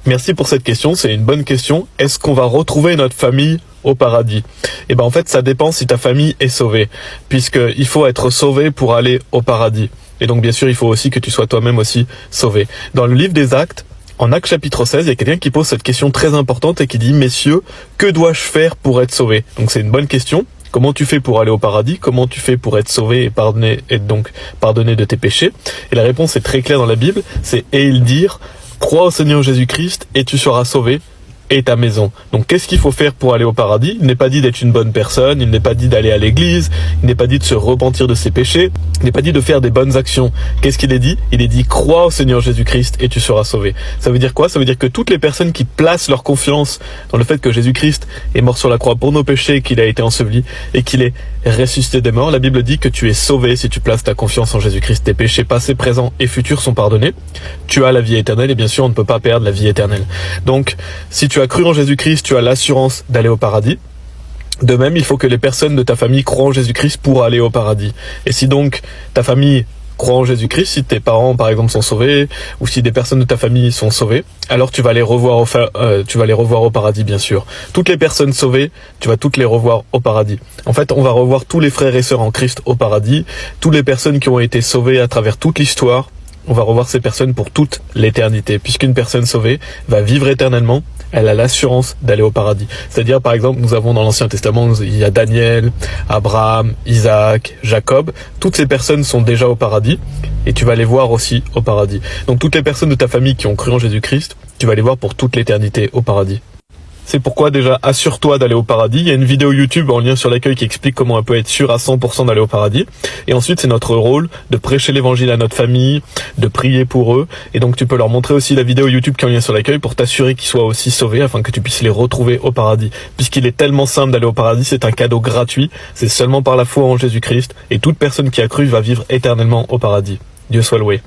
Merci pour cette question, c'est une bonne question. Est-ce qu'on va retrouver notre famille au paradis? Eh ben en fait, ça dépend si ta famille est sauvée, puisqu'il faut être sauvé pour aller au paradis. Et donc bien sûr, il faut aussi que tu sois toi-même aussi sauvé. Dans le livre des Actes, en Actes chapitre 16, il y a quelqu'un qui pose cette question très importante et qui dit « Messieurs, que dois-je faire pour être sauvé ?» Donc c'est une bonne question. Comment tu fais pour aller au paradis? Comment tu fais pour être sauvé et donc pardonné de tes péchés? Et la réponse est très claire dans la Bible, c'est « Et ils dirent, crois au Seigneur Jésus-Christ et tu seras sauvé et ta maison. » Donc qu'est-ce qu'il faut faire pour aller au paradis? Il n'est pas dit d'être une bonne personne, il n'est pas dit d'aller à l'église, il n'est pas dit de se repentir de ses péchés, il n'est pas dit de faire des bonnes actions. Qu'est-ce qu'il est dit? Il est dit crois au Seigneur Jésus-Christ et tu seras sauvé. Ça veut dire quoi? Ça veut dire que toutes les personnes qui placent leur confiance dans le fait que Jésus-Christ est mort sur la croix pour nos péchés, qu'il a été enseveli et qu'il est ressuscité des morts, la Bible dit que tu es sauvé si tu places ta confiance en Jésus-Christ. Tes péchés passés, présents et futurs sont pardonnés. Tu as la vie éternelle et bien sûr on ne peut pas perdre la vie éternelle. Donc si tu as cru en Jésus-Christ, tu as l'assurance d'aller au paradis. De même, il faut que les personnes de ta famille croient en Jésus-Christ pour aller au paradis. Et si donc ta famille croit en Jésus-Christ, si tes parents par exemple sont sauvés, ou si des personnes de ta famille sont sauvées, alors tu vas les revoir au paradis bien sûr. Toutes les personnes sauvées, tu vas toutes les revoir au paradis. En fait, on va revoir tous les frères et sœurs en Christ au paradis, toutes les personnes qui ont été sauvées à travers toute l'histoire. On va revoir ces personnes pour toute l'éternité, puisqu'une personne sauvée va vivre éternellement, elle a l'assurance d'aller au paradis. C'est-à-dire, par exemple, nous avons dans l'Ancien Testament, il y a Daniel, Abraham, Isaac, Jacob, toutes ces personnes sont déjà au paradis, et tu vas les voir aussi au paradis. Donc toutes les personnes de ta famille qui ont cru en Jésus-Christ, tu vas les voir pour toute l'éternité au paradis. C'est pourquoi déjà assure-toi d'aller au paradis. Il y a une vidéo YouTube en lien sur l'accueil qui explique comment on peut être sûr à 100% d'aller au paradis. Et ensuite, c'est notre rôle de prêcher l'évangile à notre famille, de prier pour eux. Et donc, tu peux leur montrer aussi la vidéo YouTube qui est en lien sur l'accueil pour t'assurer qu'ils soient aussi sauvés afin que tu puisses les retrouver au paradis. Puisqu'il est tellement simple d'aller au paradis, c'est un cadeau gratuit. C'est seulement par la foi en Jésus-Christ. Et toute personne qui a cru va vivre éternellement au paradis. Dieu soit loué.